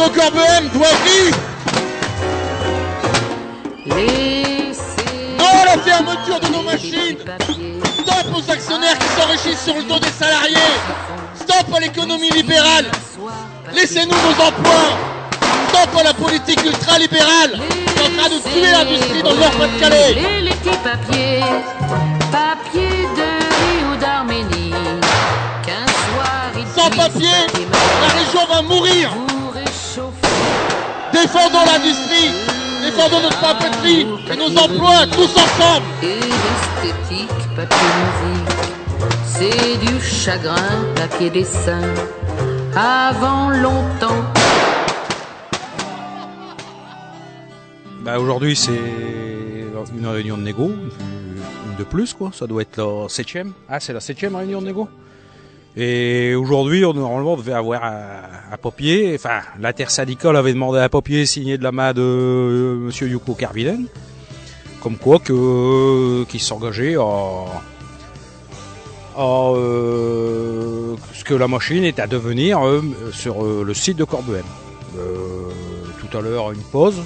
Enzo Corbehem doit vivre. Non à la fermeture de nos machines. Stop aux actionnaires qui s'enrichissent sur le dos des salariés. Stop à l'économie libérale. Laissez-nous nos emplois. Stop à la politique ultralibérale qui est en train de tuer l'industrie dans le Nord-Pas-de-Calais. Les petits papiers, papiers de riz ou d'Arménie. Qu'un soir il Sans papier, la région va mourir. Défendons l'industrie, défendons notre papeterie et nos emplois tous ensemble. Et l'esthétique, papier musique, c'est du chagrin, papier dessin. Avant longtemps. Bah aujourd'hui c'est une réunion de négo, une de plus quoi, ça doit être la 7e. Ah c'est la 7e réunion de négo. Et aujourd'hui normalement on devait avoir un papier, enfin l'intersyndicale avait demandé un papier signé de la main de monsieur Jouko Karvinen, comme quoi qu'il s'engageait ce que la machine est à devenir sur le site de Corbehem. Tout à l'heure une pause.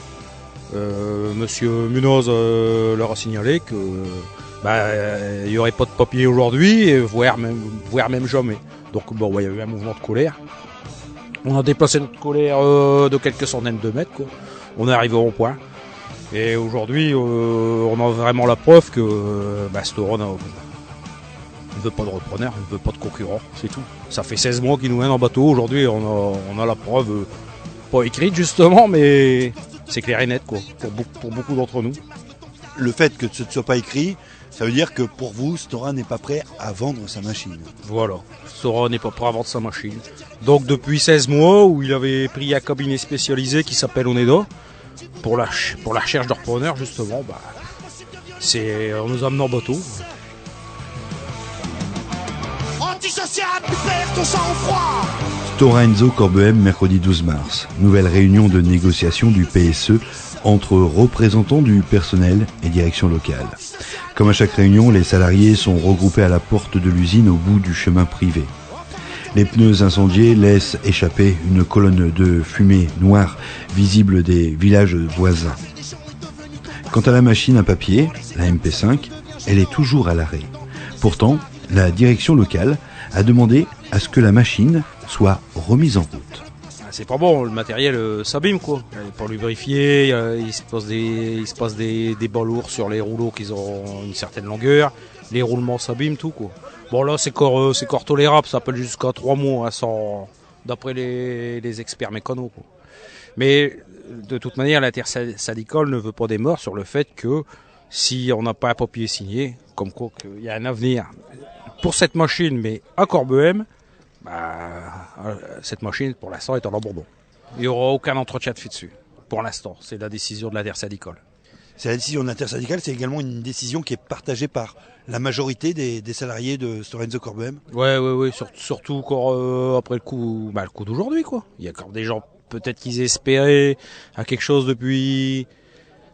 Monsieur Munoz leur a signalé que il y aurait pas de papier aujourd'hui, voire même jamais. Donc bon, il y a eu un mouvement de colère. On a déplacé notre colère de quelques centaines de mètres, quoi. On est arrivé au rond-point. Et aujourd'hui, on a vraiment la preuve que Stora ne veut pas de repreneur, ne veut pas de concurrent, c'est tout. Ça fait 16 mois qu'ils nous mènent en bateau. Aujourd'hui, on a la preuve, pas écrite justement, mais c'est clair et net quoi, pour beaucoup d'entre nous. Le fait que ce ne soit pas écrit, ça veut dire que pour vous, Stora n'est pas prêt à vendre sa machine. Voilà, Stora n'est pas prêt à vendre sa machine. Donc depuis 16 mois où il avait pris un cabinet spécialisé qui s'appelle Oneda, pour la recherche de repreneurs justement, on nous amène en bateau. Antisocial, tu perds ton sang-froid. Stora Enso Corbehem, mercredi 12 mars. Nouvelle réunion de négociation du PSE entre représentants du personnel et direction locale. Comme à chaque réunion, les salariés sont regroupés à la porte de l'usine au bout du chemin privé. Les pneus incendiés laissent échapper une colonne de fumée noire visible des villages voisins. Quant à la machine à papier, la MP5, elle est toujours à l'arrêt. Pourtant, la direction locale a demandé à ce que la machine soit remise en route. C'est pas bon, le matériel s'abîme quoi. Pour lubrifier, il se passe des bas lourds sur les rouleaux qui ont une certaine longueur. Les roulements s'abîment tout quoi. Bon là c'est corps tolérable, ça peut jusqu'à 3 mois d'après les experts mécanos quoi. Mais de toute manière l'intersyndicale ne veut pas des morts sur le fait que si on n'a pas un papier signé, comme quoi qu'il y a un avenir pour cette machine, mais à Corbehem, cette machine pour l'instant est en abandon. Il n'y aura aucun entretien de fait dessus. Pour l'instant, c'est la décision de l'intersyndicale. C'est la décision de l'intersyndicale, c'est également une décision qui est partagée par la majorité des salariés de Stora Enso Corbehem. Ouais, surtout encore après le coup d'aujourd'hui quoi. Il y a encore des gens peut-être qu'ils espéraient à quelque chose depuis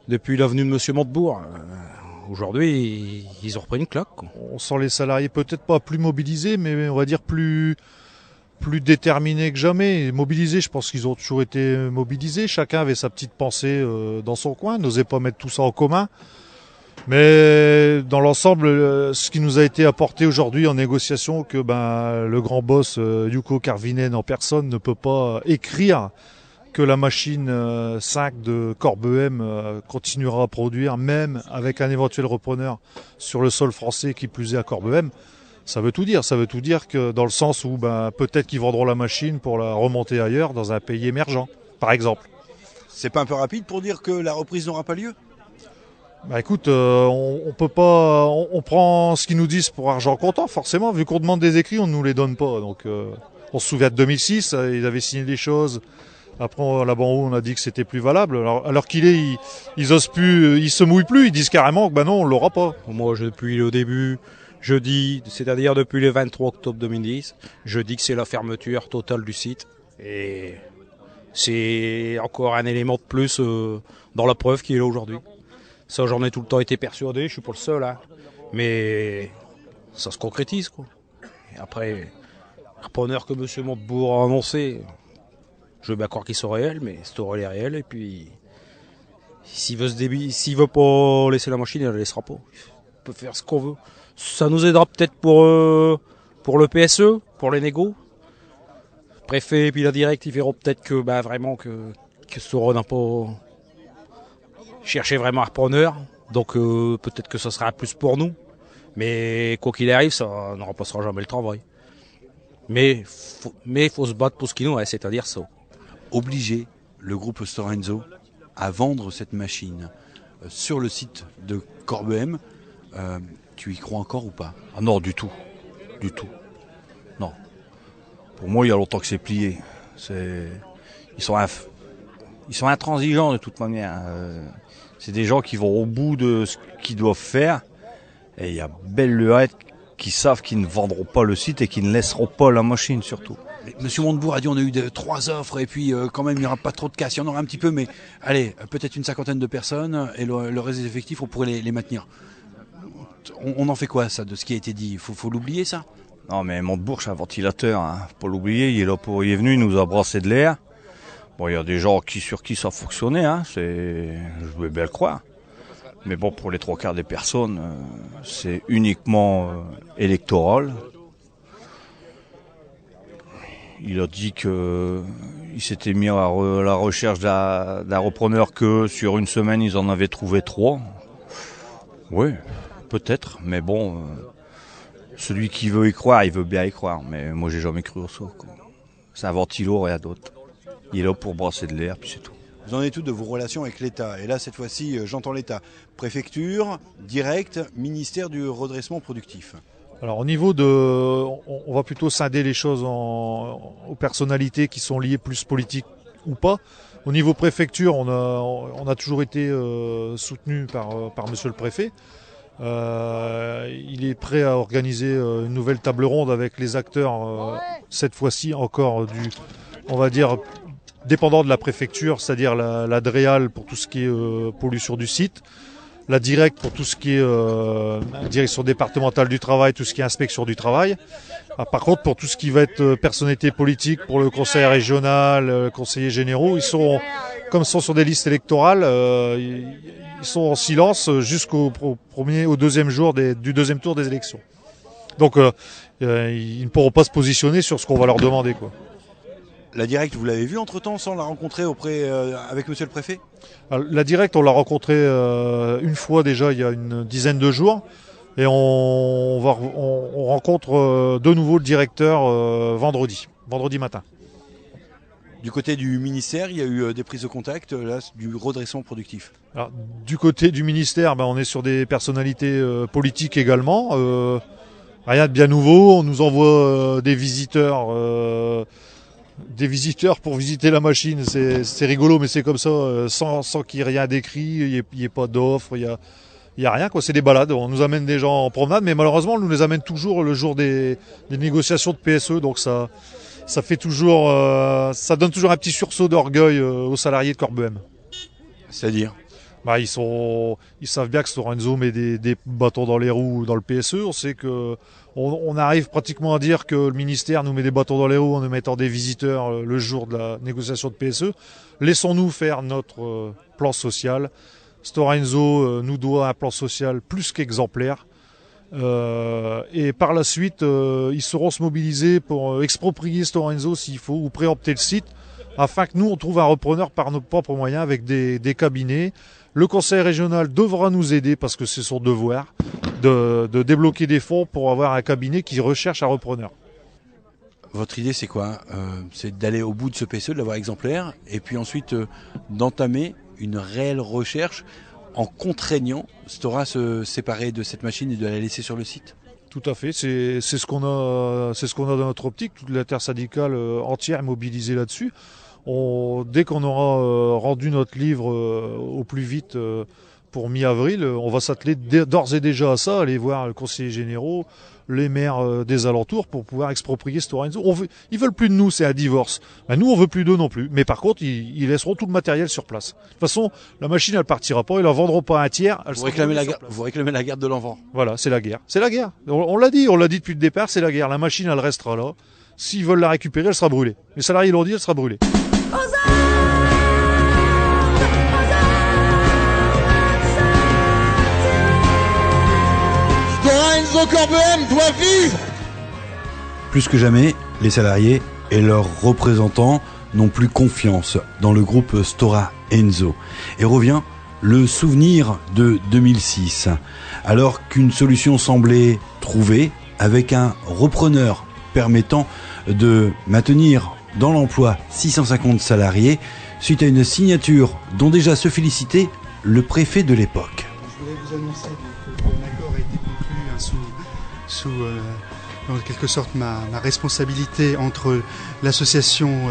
l'avenue de Monsieur Montebourg. Aujourd'hui, ils ont repris une claque quoi. On sent les salariés peut-être pas plus mobilisés, mais on va dire plus déterminés que jamais. Mobilisés, je pense qu'ils ont toujours été mobilisés. Chacun avait sa petite pensée dans son coin, n'osait pas mettre tout ça en commun. Mais dans l'ensemble, ce qui nous a été apporté aujourd'hui en négociation, que le grand boss Jouko Karvinen en personne ne peut pas écrire que la machine 5 de Corbehem continuera à produire, même avec un éventuel repreneur sur le sol français qui plus est à Corbehem. Ça veut tout dire. Ça veut tout dire que dans le sens où peut-être qu'ils vendront la machine pour la remonter ailleurs dans un pays émergent, par exemple. C'est pas un peu rapide pour dire que la reprise n'aura pas lieu ? Écoute, on peut pas, on prend ce qu'ils nous disent pour argent comptant, forcément. Vu qu'on demande des écrits, on nous les donne pas. Donc, on se souvient de 2006, ils avaient signé des choses. Après, là-bas en haut, on a dit que c'était plus valable. Alors ils osent plus, ils se mouillent plus. Ils disent carrément que non, on l'aura pas. Moi, depuis le début, je dis, c'est-à-dire depuis le 23 octobre 2010, je dis que c'est la fermeture totale du site. Et c'est encore un élément de plus dans la preuve qui est là aujourd'hui. Ça, j'en ai tout le temps été persuadé, je suis pas le seul, hein. Mais ça se concrétise, quoi. Et après, repreneur que M. Montebourg a annoncé, Je veux bien croire qu'ils sont réels, mais Storel est réel, et puis s'il veut pas laisser la machine, il la laissera pas. On peut faire ce qu'on veut. Ça nous aidera peut-être pour le PSE, pour les négos. Le préfet et puis la directe, ils verront peut-être que vraiment que Storel n'a pas cherché vraiment un repreneur. Donc peut-être que ça sera plus pour nous. Mais quoi qu'il arrive, ça ne remplacera jamais le travail. Mais faut se battre pour ce qu'il nous reste, c'est-à-dire ça. Obliger le groupe Stora Enso à vendre cette machine sur le site de Corbehem, tu y crois encore ou pas? Ah non, du tout. Du tout. Non. Pour moi, il y a longtemps que c'est plié. Ils sont intransigeants de toute manière. C'est des gens qui vont au bout de ce qu'ils doivent faire. Et il y a belle lurette qui savent qu'ils ne vendront pas le site et qui ne laisseront pas la machine surtout. Monsieur Montebourg a dit on a eu 3 offres et puis quand même il n'y aura pas trop de casse. Il y en aura un petit peu, mais allez, peut-être une 50aine de personnes et le reste des effectifs, on pourrait les maintenir. On en fait quoi ça de ce qui a été dit? Il faut l'oublier ça? Non mais Montebourg c'est un ventilateur, hein. Faut pas l'oublier, il est venu, il nous a brassé de l'air. Bon, il y a des gens sur qui ça a fonctionné, hein. Je veux bien le croire. Mais bon, pour les 3 quarts des personnes, c'est uniquement électoral. Il a dit qu'il s'était mis à la recherche d'un repreneur que sur une semaine, ils en avaient trouvé 3. Oui, peut-être, mais bon, celui qui veut y croire, il veut bien y croire. Mais moi, j'ai jamais cru au sort, quoi. C'est un ventilo, rien d'autre. Il est là pour brasser de l'air, puis c'est tout. Vous en êtes tout de vos relations avec l'État. Et là, cette fois-ci, j'entends l'État. Préfecture, direct, ministère du redressement productif. Alors au niveau de... On va plutôt scinder les choses aux personnalités qui sont liées plus politiques ou pas. Au niveau préfecture, on a toujours été soutenu par monsieur le préfet. Il est prêt à organiser une nouvelle table ronde avec les acteurs, cette fois-ci encore on va dire, dépendant de la préfecture, c'est-à-dire la DREAL pour tout ce qui est pollution du site, la directe pour tout ce qui est direction départementale du travail, tout ce qui est inspection du travail. Par contre, pour tout ce qui va être personnalité politique, pour le conseil régional, conseillers généraux, ils sont, comme ils sont sur des listes électorales, ils sont en silence jusqu'au deuxième jour du deuxième tour des élections. Donc, ils ne pourront pas se positionner sur ce qu'on va leur demander, quoi. La directe, vous l'avez vue entre-temps sans la rencontrer avec monsieur le préfet? Alors, la directe, on l'a rencontrée une fois déjà il y a une dizaine de jours. Et on rencontre de nouveau le directeur vendredi matin. Du côté du ministère, il y a eu des prises de contact là, du redressement productif. Alors, du côté du ministère, on est sur des personnalités politiques également. Rien de bien nouveau. On nous envoie des visiteurs pour visiter la machine. C'est rigolo, mais c'est comme ça, sans qu'il y ait rien d'écrit, il n'y ait pas d'offre, il y a rien, quoi. C'est des balades. On nous amène des gens en promenade, mais malheureusement, on nous les amène toujours le jour des négociations de PSE. Donc ça fait toujours, ça donne toujours un petit sursaut d'orgueil aux salariés de Corbehem. C'est-à-dire? Ils savent bien que Stora Enso met des bâtons dans les roues dans le PSE. On sait que on arrive pratiquement à dire que le ministère nous met des bâtons dans les roues en nous mettant des visiteurs le jour de la négociation de PSE. Laissons-nous faire notre plan social. Stora Enso nous doit un plan social plus qu'exemplaire. Et par la suite, ils sauront se mobiliser pour exproprier Stora Enso s'il faut, ou préempter le site, afin que nous, on trouve un repreneur par nos propres moyens avec des cabinets. Le conseil régional devra nous aider, parce que c'est son devoir, de débloquer des fonds pour avoir un cabinet qui recherche un repreneur. Votre idée, c'est quoi? C'est d'aller au bout de ce PSE, de l'avoir exemplaire, et puis ensuite d'entamer une réelle recherche en contraignant Stora à se séparer de cette machine et de la laisser sur le site? Tout à fait, c'est ce qu'on a dans notre optique. Toute l'intersyndicale entière est mobilisée là-dessus. Dès qu'on aura rendu notre livre au plus vite pour mi-avril, on va s'atteler d'ores et déjà à ça, aller voir le conseiller généraux, les maires des alentours pour pouvoir exproprier Stora Enso. Ils veulent plus de nous, c'est un divorce. Nous, on veut plus d'eux non plus. Mais par contre, ils laisseront tout le matériel sur place. De toute façon, la machine, elle partira pas, ils la vendront pas à un tiers. Vous réclamez la garde de l'enfant. Voilà, c'est la guerre. C'est la guerre. On l'a dit depuis le départ, c'est la guerre. La machine, elle restera là. S'ils veulent la récupérer, elle sera brûlée. Les salariés l'ont dit, elle sera brûlée. Oh Corbehem doit vivre. Plus que jamais, les salariés et leurs représentants n'ont plus confiance dans le groupe Stora Enso. Et revient le souvenir de 2006, alors qu'une solution semblait trouvée avec un repreneur permettant de maintenir dans l'emploi 650 salariés suite à une signature dont déjà se félicitait le préfet de l'époque. Je voulais vous annoncer que l'accord a été conclu sous en quelque sorte ma responsabilité entre l'association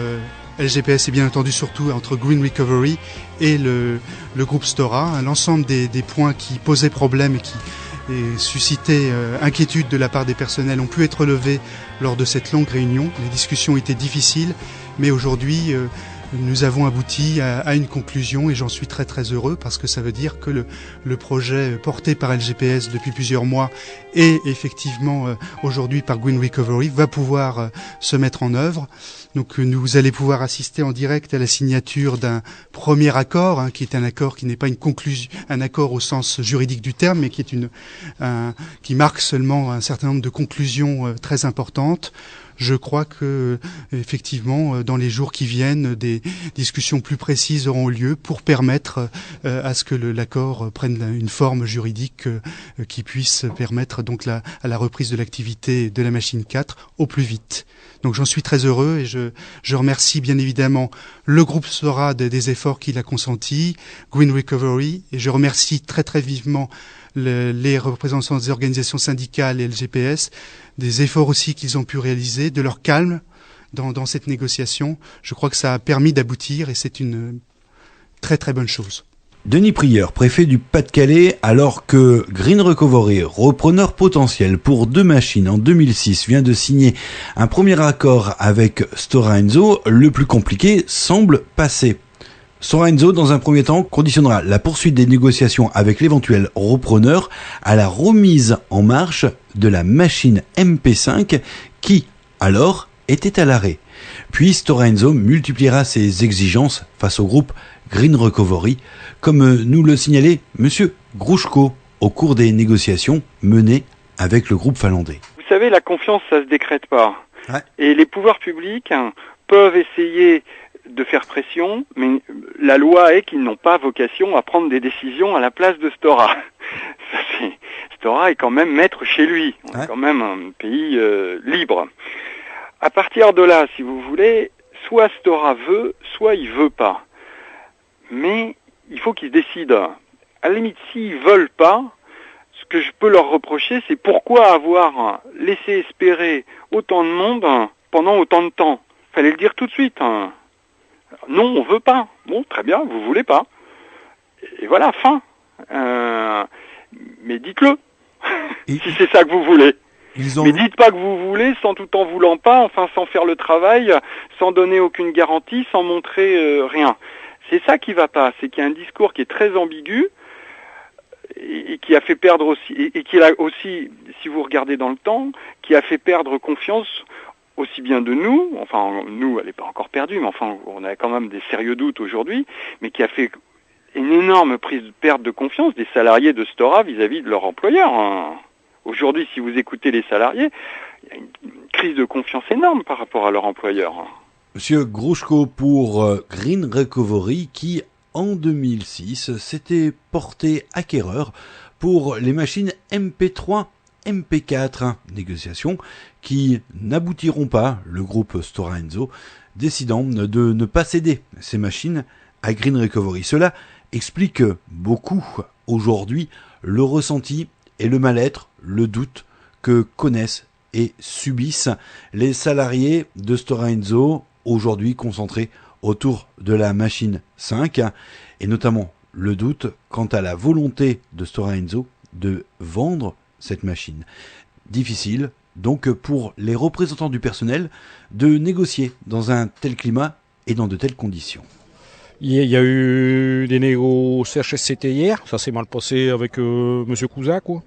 LGPS et bien entendu surtout entre Green Recovery et le groupe Stora. L'ensemble des points qui posaient problème et qui suscitaient inquiétude de la part des personnels ont pu être relevés lors de cette longue réunion. Les discussions étaient difficiles, mais aujourd'hui nous avons abouti à une conclusion et j'en suis très très heureux parce que ça veut dire que le projet porté par LGPS depuis plusieurs mois et effectivement aujourd'hui par Green Recovery va pouvoir se mettre en œuvre. Donc vous allez pouvoir assister en direct à la signature d'un premier accord, qui est un accord qui n'est pas une conclusion, un accord au sens juridique du terme, mais qui est qui marque seulement un certain nombre de conclusions très importantes. Je crois que effectivement, dans les jours qui viennent, des discussions plus précises auront lieu pour permettre à ce que l'accord prenne une forme juridique qui puisse permettre donc à la reprise de l'activité de la machine 4 au plus vite. Donc j'en suis très heureux et je remercie bien évidemment le groupe Stora des efforts qu'il a consentis, Green Recovery, et je remercie très très vivement les représentants des organisations syndicales et LGPS, des efforts aussi qu'ils ont pu réaliser, de leur calme dans cette négociation. Je crois que ça a permis d'aboutir et c'est une très très bonne chose. Denis Prieur, préfet du Pas-de-Calais, alors que Green Recovery, repreneur potentiel pour 2 machines en 2006, vient de signer un premier accord avec Stora Enso, le plus compliqué semble passer. Stora Enso, dans un premier temps, conditionnera la poursuite des négociations avec l'éventuel repreneur à la remise en marche de la machine MP5 qui, alors, était à l'arrêt. Puis Stora Enso multipliera ses exigences face au groupe Green Recovery, comme nous le signalait Monsieur Gruszko au cours des négociations menées avec le groupe finlandais. Vous savez, la confiance, ça se décrète pas. Ouais. Et les pouvoirs publics peuvent essayer de faire pression, mais la loi est qu'ils n'ont pas vocation à prendre des décisions à la place de Stora. Stora est quand même maître chez lui. On est quand même un pays libre. À partir de là, si vous voulez, soit Stora veut, soit il veut pas. Mais il faut qu'ils se décident. À la limite, s'ils veulent pas, ce que je peux leur reprocher, c'est pourquoi avoir laissé espérer autant de monde pendant autant de temps. Fallait le dire tout de suite. Non, on veut pas. Bon, très bien, vous voulez pas. Et voilà, fin. Mais dites-le. Si c'est ça que vous voulez. Mais dites pas que vous voulez sans tout en voulant pas, enfin sans faire le travail, sans donner aucune garantie, sans montrer rien. C'est ça qui va pas, c'est qu'il y a un discours qui est très ambigu et qui a fait perdre aussi, et qui a aussi, si vous regardez dans le temps, qui a fait perdre confiance aussi bien de nous, enfin nous elle n'est pas encore perdue, mais enfin on a quand même des sérieux doutes aujourd'hui, mais qui a fait une énorme perte de confiance des salariés de Stora vis-à-vis de leur employeur. Aujourd'hui, si vous écoutez les salariés, il y a une crise de confiance énorme par rapport à leur employeur. Monsieur Gruszko pour Green Recovery qui, en 2006, s'était porté acquéreur pour les machines MP3, MP4. Négociations qui n'aboutiront pas, le groupe Stora Enso décidant de ne pas céder ces machines à Green Recovery. Cela explique beaucoup aujourd'hui le ressenti et le mal-être, le doute que connaissent et subissent les salariés de Stora Enso, aujourd'hui concentrés autour de la machine 5, et notamment le doute quant à la volonté de Stora Enso de vendre cette machine. Difficile, donc, pour les représentants du personnel de négocier dans un tel climat et dans de telles conditions. Il y a eu des négos CHSCT hier, ça s'est mal passé avec Monsieur Cousin, quoi.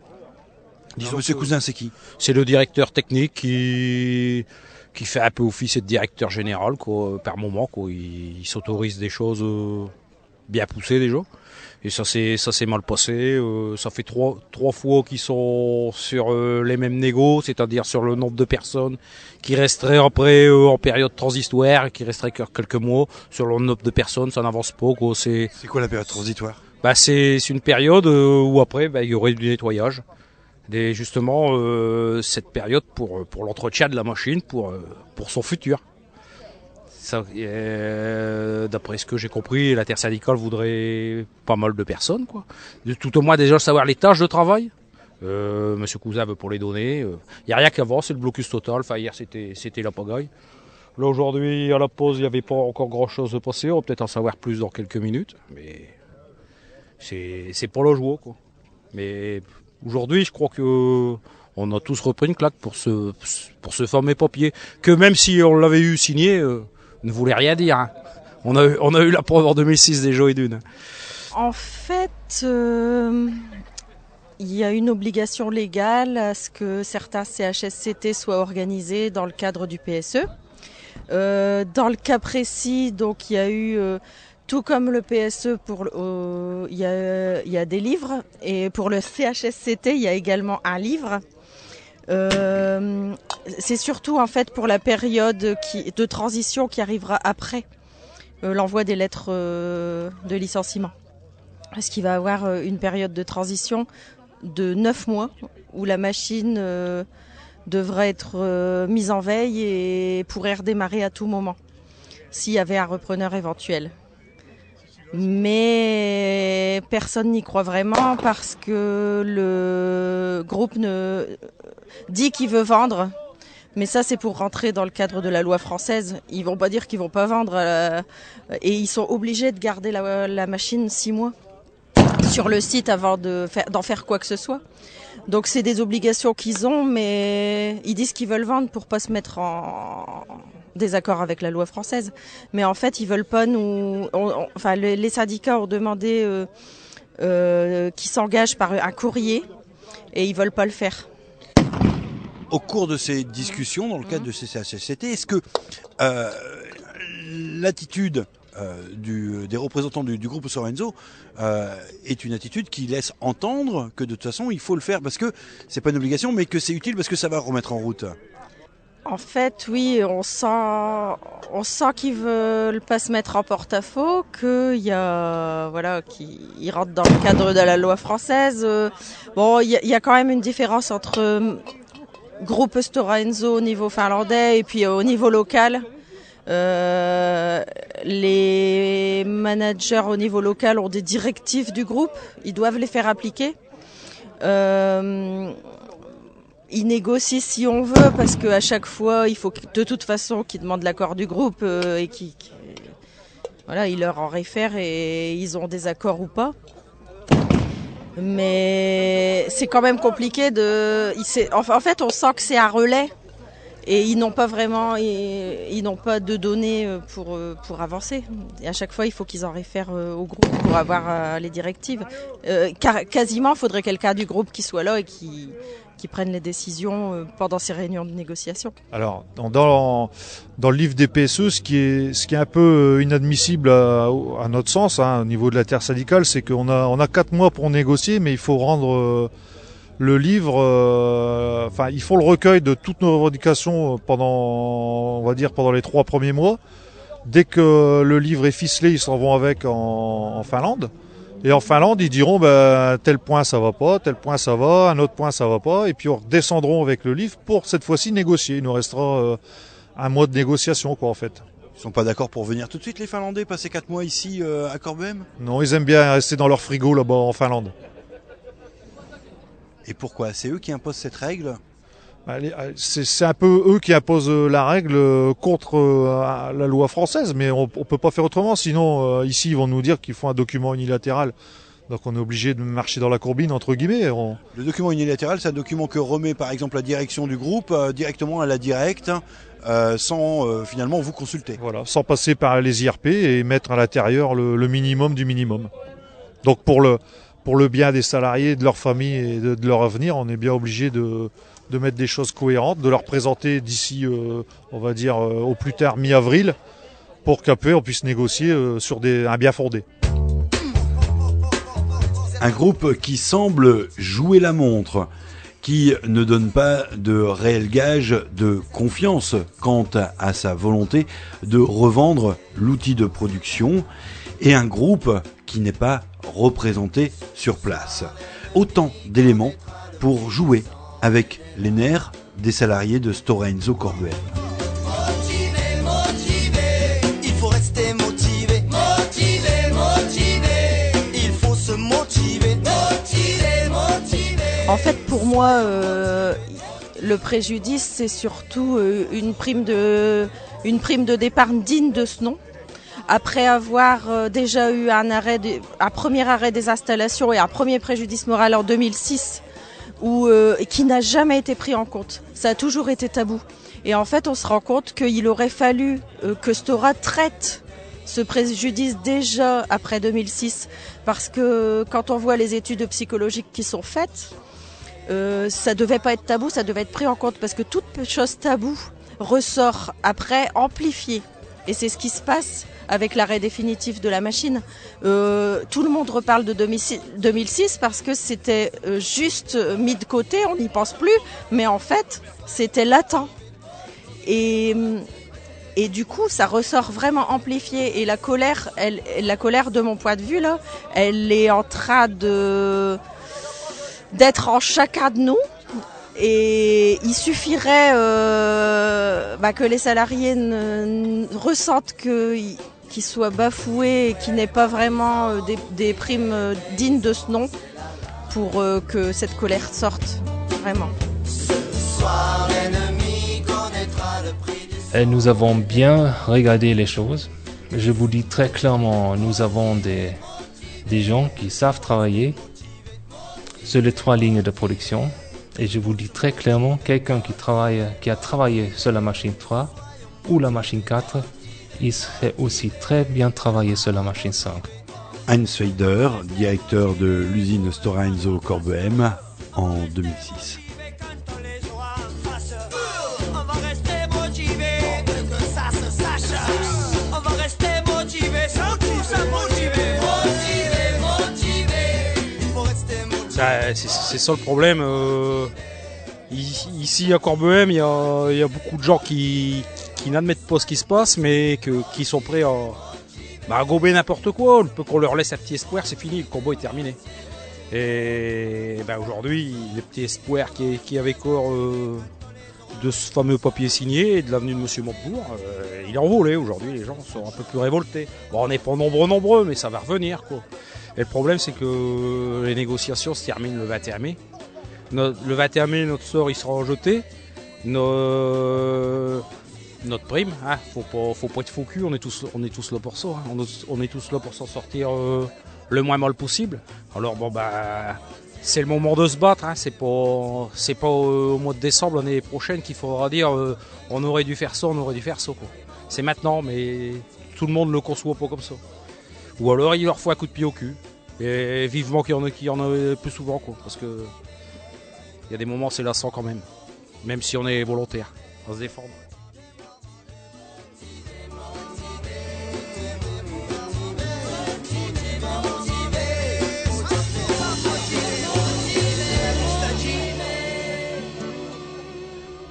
Disons, Monsieur Cousin, c'est qui ? C'est le directeur technique qui fait un peu office de directeur général, quoi, par moment, quoi. Il s'autorise des choses bien poussées déjà. Et ça s'est mal passé. Ça fait trois fois qu'ils sont sur les mêmes négos, c'est-à-dire sur le nombre de personnes qui resteraient après en période transitoire, qui resteraient quelques mois. Sur le nombre de personnes, ça n'avance pas. Quoi. C'est quoi la période transitoire? C'est une période où après il y aurait du nettoyage. Justement, cette période pour l'entretien de la machine, pour son futur. D'après ce que j'ai compris, la terre syndicale voudrait pas mal de personnes, quoi. Tout au moins déjà savoir les tâches de travail. Monsieur Cousin veut pour les donner. Il n'y a rien qu'avant, c'est le blocus total. Enfin, hier c'était la pagaille. Là aujourd'hui, à la pause, il n'y avait pas encore grand chose de passé. On va peut-être en savoir plus dans quelques minutes. Mais c'est pour le joie, quoi. Mais aujourd'hui, je crois que on a tous repris une claque pour ce fameux papier. Que même si on l'avait eu signé, ne voulait rien dire. Hein. On a eu la preuve en 2006 déjà et d'une. En fait, il y a une obligation légale à ce que certains CHSCT soient organisés dans le cadre du PSE. Dans le cas précis, donc il y a eu, tout comme le PSE, il y a des livres, et pour le CHSCT, il y a également un livre. C'est surtout en fait pour la période de transition qui arrivera après l'envoi des lettres de licenciement. Parce qu'il va y avoir une période de transition de 9 mois où la machine devra être mise en veille et pourrait redémarrer à tout moment s'il y avait un repreneur éventuel. Mais personne n'y croit vraiment parce que le groupe dit qu'il veut vendre. Mais ça, c'est pour rentrer dans le cadre de la loi française. Ils vont pas dire qu'ils vont pas vendre. Et ils sont obligés de garder la machine 6 mois sur le site avant d'en faire quoi que ce soit. Donc c'est des obligations qu'ils ont, mais ils disent qu'ils veulent vendre pour pas se mettre en désaccord avec la loi française. Mais en fait, ils veulent pas les syndicats ont demandé qu'ils s'engagent par un courrier et ils veulent pas le faire. Au cours de ces discussions, dans le cadre de ces CHSCT, est-ce que l'attitude des représentants du groupe Sorenzo est une attitude qui laisse entendre que de toute façon il faut le faire parce que c'est pas une obligation mais que c'est utile parce que ça va remettre en route? En fait, oui, on sent qu'ils veulent pas se mettre en porte-à-faux, qu'ils rentrent dans le cadre de la loi française. Bon, il y a quand même une différence entre groupe Stora Enso au niveau finlandais et puis au niveau local. Les managers au niveau local ont des directives du groupe, ils doivent les faire appliquer. Ils négocient si on veut parce qu'à chaque fois il faut de toute façon qu'ils demandent l'accord du groupe et ils leur en réfèrent et ils ont des accords ou pas. Mais c'est quand même compliqué en fait on sent que c'est un relais. Et ils n'ont pas de données pour avancer. Et à chaque fois, il faut qu'ils en réfèrent au groupe pour avoir les directives. Quasiment, il faudrait quelqu'un du groupe qui soit là et qui prenne les décisions pendant ces réunions de négociation. Alors, dans le livre des PSE, ce qui est un peu inadmissible à notre sens, au niveau de la terre syndicale, c'est qu'on a 4 mois pour négocier, mais il faut rendre le livre, ils font le recueil de toutes nos revendications pendant les 3 premiers mois. Dès que le livre est ficelé, ils s'en vont avec en Finlande. Et en Finlande, ils diront tel point ça va pas, tel point ça va, un autre point ça va pas. Et puis on redescendront avec le livre pour cette fois-ci négocier. Il nous restera un mois de négociation, quoi, en fait. Ils sont pas d'accord pour venir tout de suite, les Finlandais, passer 4 mois ici à Corbehem? Non, ils aiment bien rester dans leur frigo là-bas en Finlande. Et pourquoi? C'est eux qui imposent cette règle? C'est un peu eux qui imposent la règle contre la loi française, mais on peut pas faire autrement. Sinon, ici, ils vont nous dire qu'ils font un document unilatéral. Donc on est obligé de marcher dans la courbine, entre guillemets. Le document unilatéral, c'est un document que remet par exemple la direction du groupe directement à la directe, sans finalement vous consulter. Voilà, sans passer par les IRP et mettre à l'intérieur le minimum du minimum. Donc pour le bien des salariés, de leur famille et de leur avenir, on est bien obligé de mettre des choses cohérentes, de leur présenter d'ici, au plus tard mi-avril, pour qu'après on puisse négocier sur un bien fondé. Un groupe qui semble jouer la montre, qui ne donne pas de réel gage de confiance quant à sa volonté de revendre l'outil de production, et un groupe qui n'est pas représenté sur place. Autant d'éléments pour jouer avec les nerfs des salariés de Stora Enso Corbehem. Il faut rester motivé. Il faut se motiver. En fait, pour moi, le préjudice, c'est surtout une prime de départ digne de ce nom. Après avoir déjà eu un premier arrêt des installations et un premier préjudice moral en 2006, qui n'a jamais été pris en compte. Ça a toujours été tabou. Et en fait, on se rend compte qu'il aurait fallu que Stora traite ce préjudice déjà après 2006. Parce que quand on voit les études psychologiques qui sont faites, ça devait pas être tabou, ça devait être pris en compte. Parce que toute chose taboue ressort après amplifiée. Et c'est ce qui se passe avec l'arrêt définitif de la machine. Tout le monde reparle de 2006 parce que c'était juste mis de côté, on n'y pense plus, mais en fait, c'était latent. Et du coup, ça ressort vraiment amplifié. Et la colère de mon point de vue, là, elle est en train d'être en chacun de nous. Et il suffirait que les salariés ressentent qu'ils soient bafoués et qu'ils n'aient pas vraiment des primes dignes de ce nom pour que cette colère sorte, vraiment. Et nous avons bien regardé les choses. Je vous dis très clairement, nous avons des gens qui savent travailler sur les 3 lignes de production. Et je vous dis très clairement, quelqu'un qui a travaillé sur la machine 3 ou la machine 4, il serait aussi très bien travaillé sur la machine 5. Heinz Feider, directeur de l'usine Stora Enso Corbehem en 2006. C'est ça le problème. Ici à Corbehem, il y a beaucoup de gens qui n'admettent pas ce qui se passe, mais qui sont prêts à gober n'importe quoi. Qu'on leur laisse un petit espoir, c'est fini, le combat est terminé. Et aujourd'hui, les petits espoirs qui avaient corps de ce fameux papier signé et de l'avenue de M. Montebourg, il est envolé. Aujourd'hui, les gens sont un peu plus révoltés. Bon, on n'est pas nombreux, mais ça va revenir, quoi. Et le problème, c'est que les négociations se terminent le 21 mai. Le 21 mai, notre sort, il sera rejeté. Notre prime, faut pas être faux cul, on est tous là pour ça. On est tous là pour s'en sortir le moins mal possible. Alors c'est le moment de se battre. C'est pas au mois de décembre l'année prochaine qu'il faudra dire on aurait dû faire ça, quoi. C'est maintenant, mais tout le monde le conçoit pas comme ça. Ou alors il leur faut un coup de pied au cul. Et vivement qu'il y en a plus souvent, quoi. Parce que il y a des moments c'est lassant quand même. Même si on est volontaire. On se défend.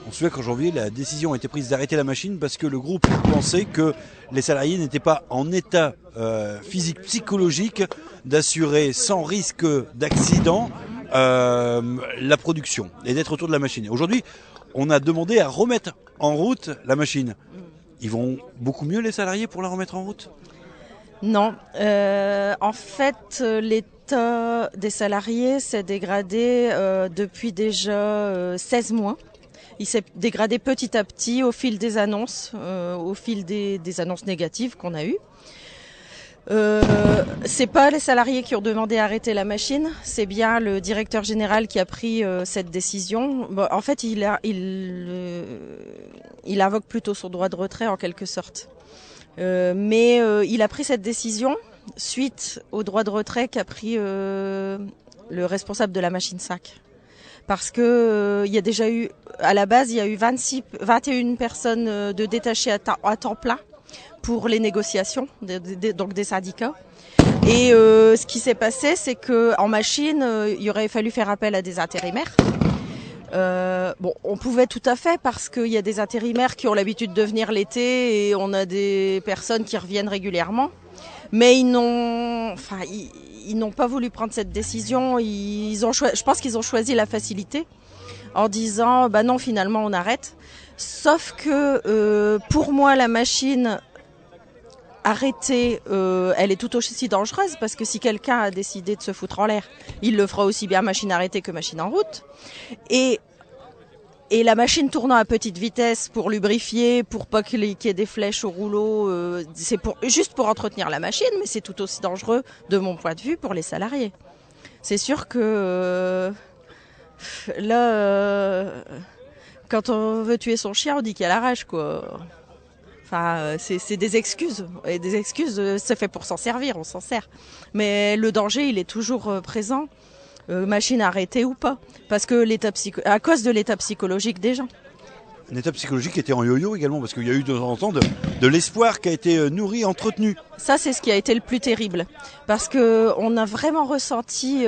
On se souvient qu'en janvier, la décision a été prise d'arrêter la machine parce que le groupe pensait que les salariés n'étaient pas en état physique, psychologique d'assurer sans risque d'accident la production et d'être autour de la machine. Aujourd'hui, on a demandé à remettre en route la machine. Ils vont beaucoup mieux les salariés pour la remettre en route ? Non. En fait, l'état des salariés s'est dégradé depuis déjà 16 mois. Il s'est dégradé petit à petit au fil des annonces, au fil des annonces négatives qu'on a eues. C'est pas les salariés qui ont demandé à arrêter la machine, c'est bien le directeur général qui a pris cette décision. Bon, en fait, il invoque plutôt son droit de retrait en quelque sorte. Mais il a pris cette décision suite au droit de retrait qu'a pris le responsable de la machine SAC. Parce que il y a déjà eu, à la base, il y a eu 21 personnes de détachées à temps plein pour les négociations, donc des syndicats. Et ce qui s'est passé, c'est qu'en machine, il aurait fallu faire appel à des intérimaires. On pouvait tout à fait parce qu'il y a des intérimaires qui ont l'habitude de venir l'été et on a des personnes qui reviennent régulièrement. Mais ils n'ont pas voulu prendre cette décision. Je pense qu'ils ont choisi la facilité en disant bah non, finalement on arrête. Sauf que pour moi la machine arrêtée, elle est tout aussi dangereuse parce que si quelqu'un a décidé de se foutre en l'air, il le fera aussi bien machine arrêtée que machine en route. Et la machine tournant à petite vitesse pour lubrifier, pour pas qu'il y ait des flèches au rouleau, c'est juste pour entretenir la machine, mais c'est tout aussi dangereux de mon point de vue pour les salariés. C'est sûr que quand on veut tuer son chien, on dit qu'il y a la rage, quoi. Enfin, c'est des excuses. Et des excuses, c'est fait pour s'en servir, on s'en sert. Mais le danger, il est toujours présent, machine arrêtée ou pas. Parce que à cause de l'état psychologique des gens. Un état psychologique qui était en yo-yo également, parce qu'il y a eu de temps en temps de l'espoir qui a été nourri, entretenu. Ça, c'est ce qui a été le plus terrible. Parce que on a vraiment ressenti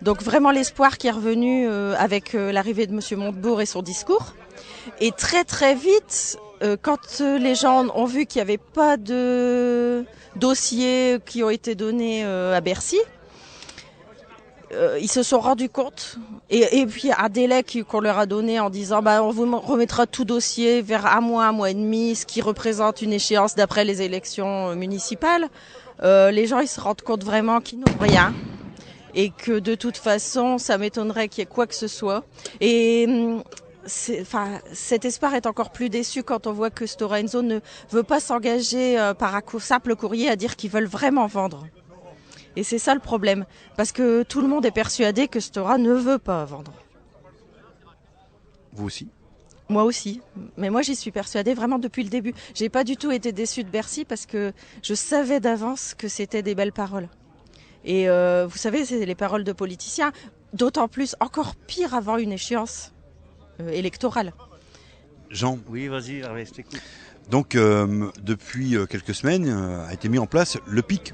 donc vraiment l'espoir qui est revenu avec l'arrivée de M. Montebourg et son discours. Et très très vite, quand les gens ont vu qu'il n'y avait pas de dossiers qui ont été donnés à Bercy, ils se sont rendus compte. Et puis un délai qu'on leur a donné en disant bah, on vous remettra tout dossier vers un mois et demi, ce qui représente une échéance d'après les élections municipales. Les gens ils se rendent compte vraiment qu'ils n'ont rien. Et que de toute façon, ça m'étonnerait qu'il y ait quoi que ce soit. Et cet espoir est encore plus déçu quand on voit que Stora Enso ne veut pas s'engager par un simple courrier à dire qu'ils veulent vraiment vendre. Et c'est ça le problème, parce que tout le monde est persuadé que Stora ne veut pas vendre. Vous aussi ? Moi aussi, mais moi j'y suis persuadée vraiment depuis le début. J'ai pas du tout été déçue de Bercy parce que je savais d'avance que c'était des belles paroles. Et vous savez, c'est les paroles de politiciens, d'autant plus, encore pire avant une échéance électorale. Jean ? Oui, vas-y, Hervé, je t'écoute. Donc, depuis quelques semaines, a été mis en place le PIC.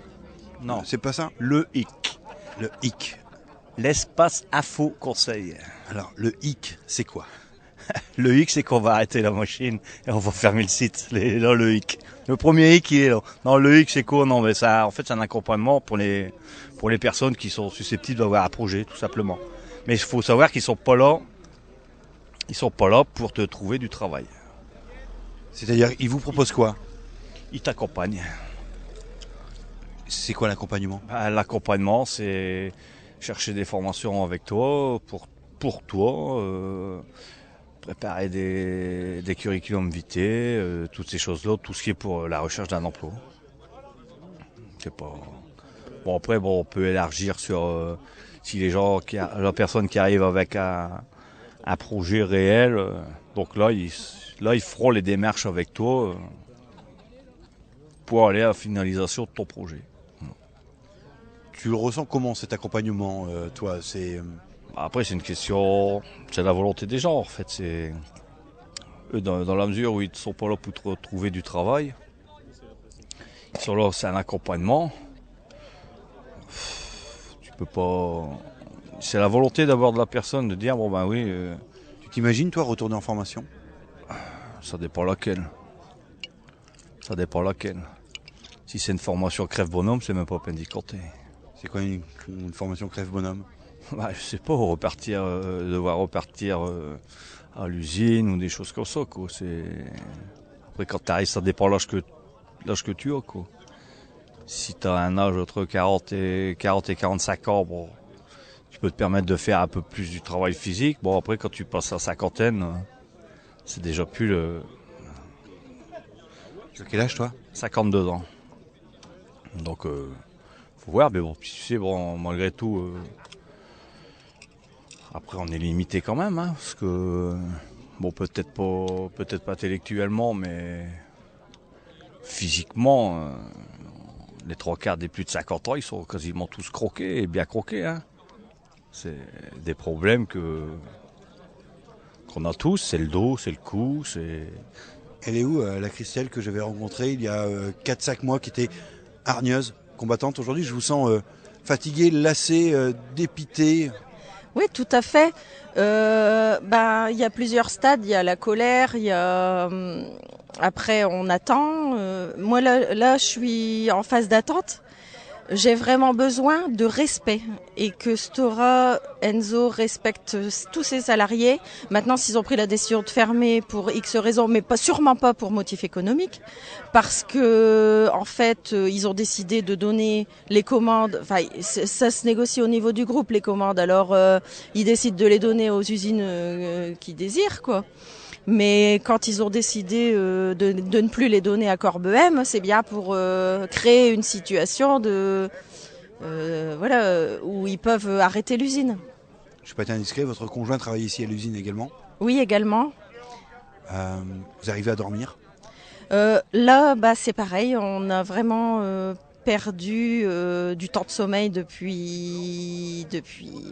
Non, c'est pas ça ? Le HIC. Le HIC. L'espace info conseil. Alors, le HIC, c'est quoi ? Le hic, c'est qu'on va arrêter la machine et on va fermer le site. Là, le hic. Le premier hic, il est là. Non, le hic, c'est quoi ? Non, mais ça, en fait, c'est un accompagnement pour les personnes qui sont susceptibles d'avoir un projet, tout simplement. Mais il faut savoir qu'ils sont pas là. Ils sont pas là pour te trouver du travail. C'est-à-dire, ils vous proposent quoi ? Ils t'accompagnent. C'est quoi l'accompagnement ? L'accompagnement, c'est chercher des formations avec toi, pour toi, préparer des curriculum vitae, toutes ces choses-là, tout ce qui est pour la recherche d'un emploi. C'est pas... Bon, après, on peut élargir sur si la personne qui arrive avec un projet réel, donc là, ils feront les démarches avec toi pour aller à la finalisation de ton projet. Tu le ressens comment cet accompagnement, toi ? Après, c'est une question, c'est la volonté des gens en fait. C'est eux, dans la mesure où ils ne sont pas là pour te trouver du travail, ils sont là, c'est un accompagnement. Tu peux pas. C'est la volonté d'abord de la personne de dire bon ben oui. Tu t'imagines toi retourner en formation ? Ça dépend laquelle. Ça dépend laquelle. Si c'est une formation crève bonhomme, c'est même pas peine d'y compter. C'est quoi une formation crève bonhomme ? Bah, je sais pas, devoir repartir à l'usine ou des choses comme ça, quoi. Après, quand tu arrives, ça dépend l'âge que tu as, quoi. Si tu as un âge entre 40 et 45 ans, bon, tu peux te permettre de faire un peu plus du travail physique. Bon, après, quand tu passes à la cinquantaine, c'est déjà plus le... Tu as quel âge, toi ? 52 ans. Donc, faut voir, mais bon, tu sais, bon, malgré tout... Après, on est limité quand même, hein, parce que, bon, peut-être pas intellectuellement, mais physiquement, les 3/4 des plus de 50 ans, ils sont quasiment tous croqués, et bien croqués. Hein. C'est des problèmes qu'on a tous, c'est le dos, c'est le cou, c'est... Elle est où, la Christelle que j'avais rencontrée il y a 4-5 mois, qui était hargneuse ? combattante aujourd'hui. Je vous sens fatiguée, lassée, dépitée. Oui, tout à fait. Il y a plusieurs stades. Il y a la colère, il y a après on attend. Moi là, je suis en phase d'attente. J'ai vraiment besoin de respect et que Stora Enso respecte tous ses salariés. Maintenant, s'ils ont pris la décision de fermer pour X raisons, mais sûrement pas pour motif économique, parce que en fait, ils ont décidé de donner les commandes. Enfin, ça se négocie au niveau du groupe les commandes. Alors, ils décident de les donner aux usines qui désirent, quoi. Mais quand ils ont décidé de ne plus les donner à Corbehem, c'est bien pour créer une situation où ils peuvent arrêter l'usine. Je ne suis pas été indiscret, votre conjoint travaille ici à l'usine également? Oui, également. Vous arrivez à dormir? Là, c'est pareil, on a vraiment perdu du temps de sommeil depuis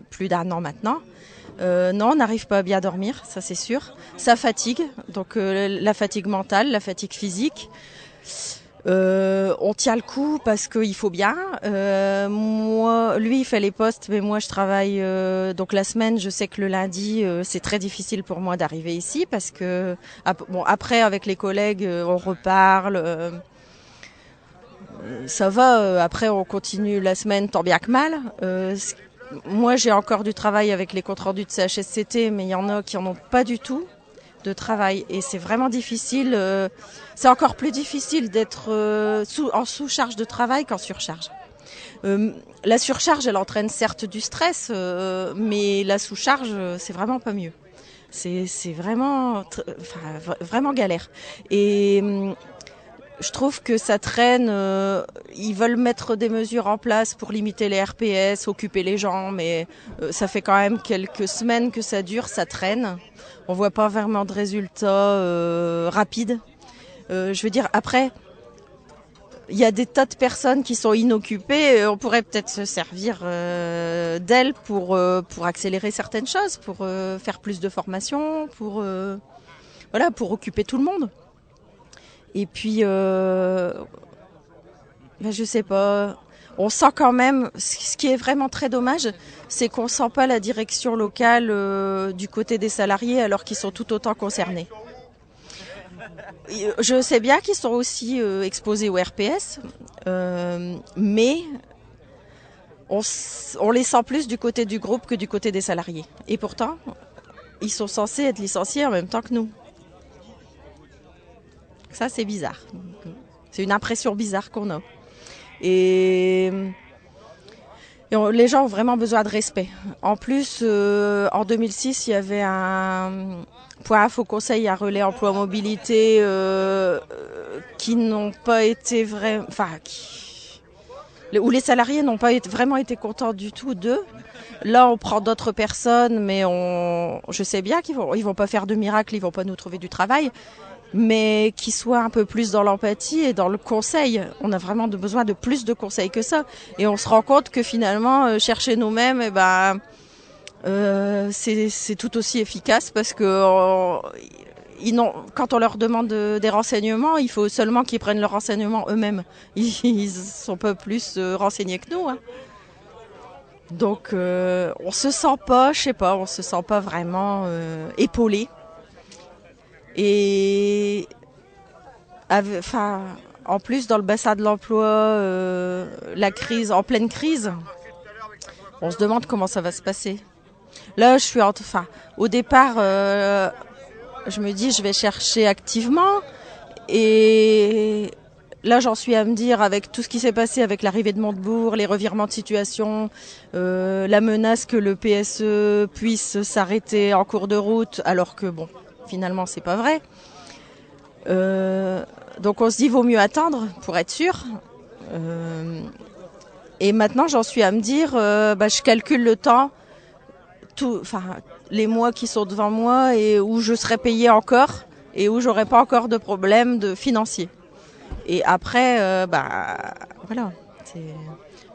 plus d'1 an maintenant. Non, on n'arrive pas à bien dormir, ça c'est sûr. Ça fatigue, donc la fatigue mentale, la fatigue physique. On tient le coup parce qu'il faut bien. Moi, lui, il fait les postes, mais moi, je travaille. Donc la semaine, je sais que le lundi, c'est très difficile pour moi d'arriver ici parce que après, avec les collègues, on reparle. Ça va. Après, on continue la semaine tant bien que mal. Moi, j'ai encore du travail avec les comptes rendus de CHSCT, mais il y en a qui en ont pas du tout de travail. Et c'est vraiment difficile. C'est encore plus difficile d'être en sous-charge de travail qu'en surcharge. La surcharge, elle entraîne certes du stress, mais la sous-charge, c'est vraiment pas mieux. C'est vraiment, vraiment galère. Et je trouve que ça traîne. Ils veulent mettre des mesures en place pour limiter les RPS, occuper les gens, mais ça fait quand même quelques semaines que ça dure, ça traîne. On voit pas vraiment de résultats rapides. Je veux dire, après, il y a des tas de personnes qui sont inoccupées. On pourrait peut-être se servir d'elles pour accélérer certaines choses, pour faire plus de formation, pour occuper tout le monde. Et puis, je sais pas, on sent quand même, ce qui est vraiment très dommage, c'est qu'on sent pas la direction locale du côté des salariés alors qu'ils sont tout autant concernés. Je sais bien qu'ils sont aussi exposés au RPS, mais on les sent plus du côté du groupe que du côté des salariés. Et pourtant, ils sont censés être licenciés en même temps que nous. Ça, c'est bizarre. C'est une impression bizarre qu'on a. Et les gens ont vraiment besoin de respect. En plus, en 2006, il y avait un point info conseil à relais emploi mobilité qui n'ont pas été où les salariés n'ont pas vraiment été contents du tout d'eux. Là, on prend d'autres personnes, mais je sais bien qu'ils vont pas faire de miracle, ils vont pas nous trouver du travail. Mais qui soit un peu plus dans l'empathie et dans le conseil. On a vraiment besoin de plus de conseils que ça. Et on se rend compte que finalement, chercher nous-mêmes, c'est tout aussi efficace parce que quand on leur demande des renseignements, il faut seulement qu'ils prennent leurs renseignements eux-mêmes. Ils sont pas plus renseignés que nous. Hein. Donc, on se sent pas vraiment épaulé. Et en plus, dans le bassin de l'emploi, la crise, en pleine crise, on se demande comment ça va se passer. Là, au départ, je me dis, je vais chercher activement. Et là, j'en suis à me dire, avec tout ce qui s'est passé avec l'arrivée de Montebourg, les revirements de situation, la menace que le PSE puisse s'arrêter en cours de route, alors que finalement, c'est pas vrai. Donc on se dit, vaut mieux attendre pour être sûr. Et maintenant, j'en suis à me dire, je calcule le temps, les mois qui sont devant moi et où je serai payée encore et où j'aurai pas encore de problème financier. Et après, voilà.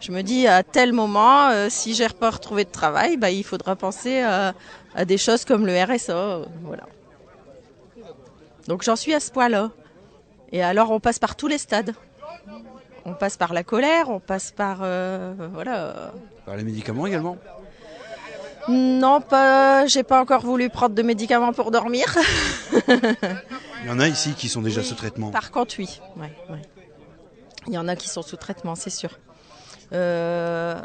Je me dis, à tel moment, si j'ai pas retrouvé de travail, il faudra penser à des choses comme le RSA. Voilà. Donc j'en suis à ce point-là. Et alors on passe par tous les stades. On passe par la colère, on passe par voilà. Par les médicaments également? Non, pas. J'ai pas encore voulu prendre de médicaments pour dormir. Il y en a ici qui sont déjà sous traitement. Par contre, oui. Ouais. Il y en a qui sont sous traitement, c'est sûr. Là,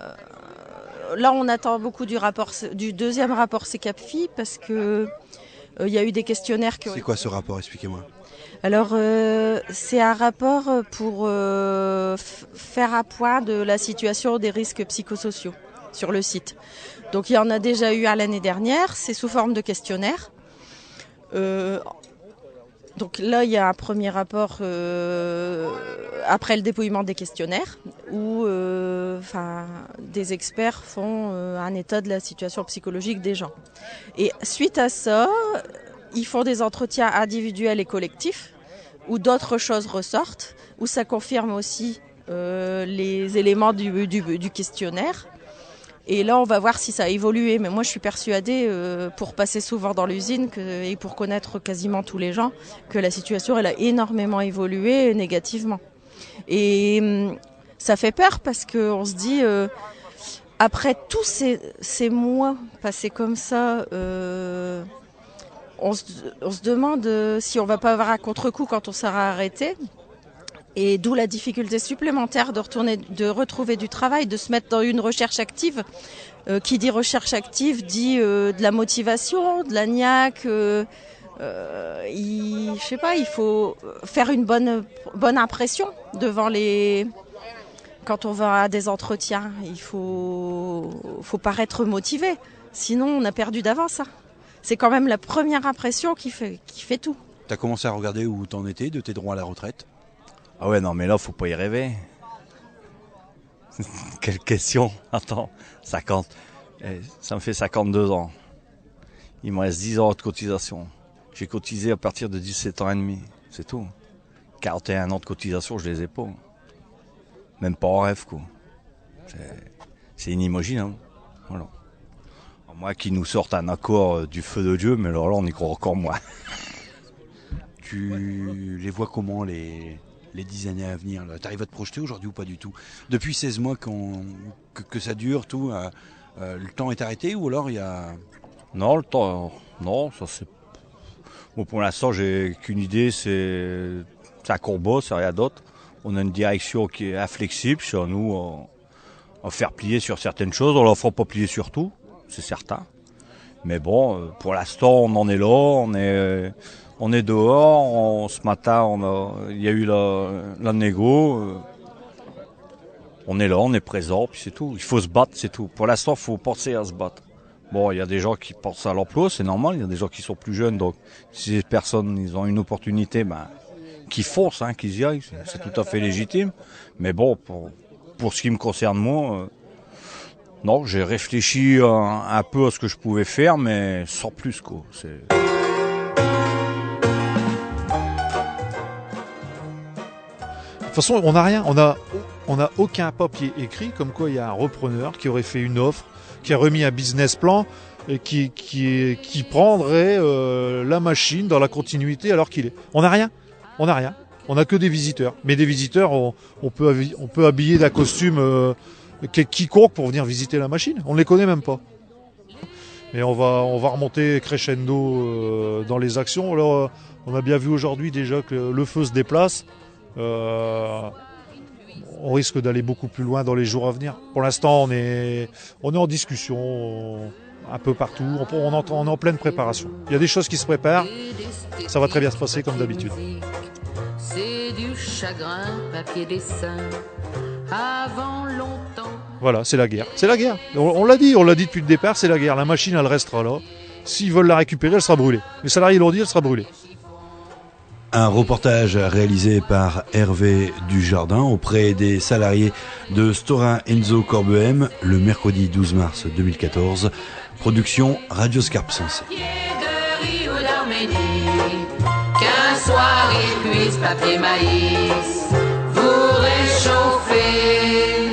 on attend beaucoup du deuxième rapport CECAPFI parce que il y a eu des questionnaires qui ont... C'est quoi ce rapport? Expliquez-moi. Alors, c'est un rapport pour faire un point de la situation des risques psychosociaux sur le site. Donc, il y en a déjà eu à l'année dernière, c'est sous forme de questionnaire. Donc là, il y a un premier rapport après le dépouillement des questionnaires où des experts font un état de la situation psychologique des gens. Et suite à ça, ils font des entretiens individuels et collectifs où d'autres choses ressortent, où ça confirme aussi les éléments du questionnaire. Et là, on va voir si ça a évolué. Mais moi, je suis persuadée, pour passer souvent dans l'usine et pour connaître quasiment tous les gens, que la situation, elle a énormément évolué négativement. Et ça fait peur parce qu'on se dit, après tous ces mois passés comme ça, on se demande si on va pas avoir un contre-coup quand on sera arrêté. Et d'où la difficulté supplémentaire de retrouver du travail, de se mettre dans une recherche active. Qui dit recherche active dit de la motivation, de la niaque. Je sais pas, il faut faire une bonne impression devant quand on va à des entretiens. Il faut paraître motivé. Sinon, on a perdu d'avance. C'est quand même la première impression qui fait tout. T'as commencé à regarder où t'en étais de tes droits à la retraite? Ah ouais, non, mais là, faut pas y rêver. Quelle question. Attends, 50. Ça me fait 52 ans. Il me reste 10 ans de cotisation. J'ai cotisé à partir de 17 ans et demi. C'est tout. 41 ans de cotisation, je les ai pas. Même pas en rêve, quoi. C'est inimaginable. Voilà. Moi qui nous sorte un accord du feu de Dieu, mais alors là, on y croit encore moins. Tu les vois comment, les 10 années à venir? T'arrives à te projeter aujourd'hui ou pas du tout? Depuis 16 mois que ça dure, tout, le temps est arrêté ou alors il y a... Non, le temps, non, ça c'est... Bon, pour l'instant, j'ai qu'une idée, c'est un combat, c'est rien d'autre. On a une direction qui est inflexible, c'est à nous à faire plier sur certaines choses. On ne la fera pas plier sur tout, c'est certain. Mais bon, pour l'instant, on en est là, on est dehors. Ce matin, il y a eu la négo. On est là, on est présent, puis c'est tout. Il faut se battre, c'est tout. Pour l'instant, il faut penser à se battre. Bon, il y a des gens qui pensent à l'emploi, c'est normal. Il y a des gens qui sont plus jeunes, donc si ces personnes, ils ont une opportunité, qu'ils foncent, qu'ils y aillent, c'est tout à fait légitime. Mais bon, pour ce qui me concerne moi, non, j'ai réfléchi un peu à ce que je pouvais faire, mais sans plus, quoi. De toute façon, on n'a rien, on a aucun papier écrit comme quoi il y a un repreneur qui aurait fait une offre, qui a remis un business plan et qui prendrait la machine dans la continuité alors qu'il est. On n'a rien. On n'a que des visiteurs. Mais des visiteurs, on peut habiller d'un costume quiconque pour venir visiter la machine. On ne les connaît même pas. Mais on va remonter crescendo dans les actions. Alors, on a bien vu aujourd'hui déjà que le feu se déplace. On risque d'aller beaucoup plus loin dans les jours à venir. Pour l'instant, on est en discussion un peu partout. On est en pleine préparation. Il y a des choses qui se préparent. Ça va très bien se passer comme d'habitude. C'est du chagrin, papier dessin, avant longtemps. Voilà, c'est la guerre. C'est la guerre. On l'a dit depuis le départ, c'est la guerre. La machine, elle restera là. S'ils veulent la récupérer, elle sera brûlée. Les salariés l'ont dit, elle sera brûlée. Un reportage réalisé par Hervé Dujardin auprès des salariés de Storin Enzo Corbehem le mercredi 12 mars 2014. Production Radio Scarpe Sensée. Qu'un soir il puisse papier maïs vous réchauffer.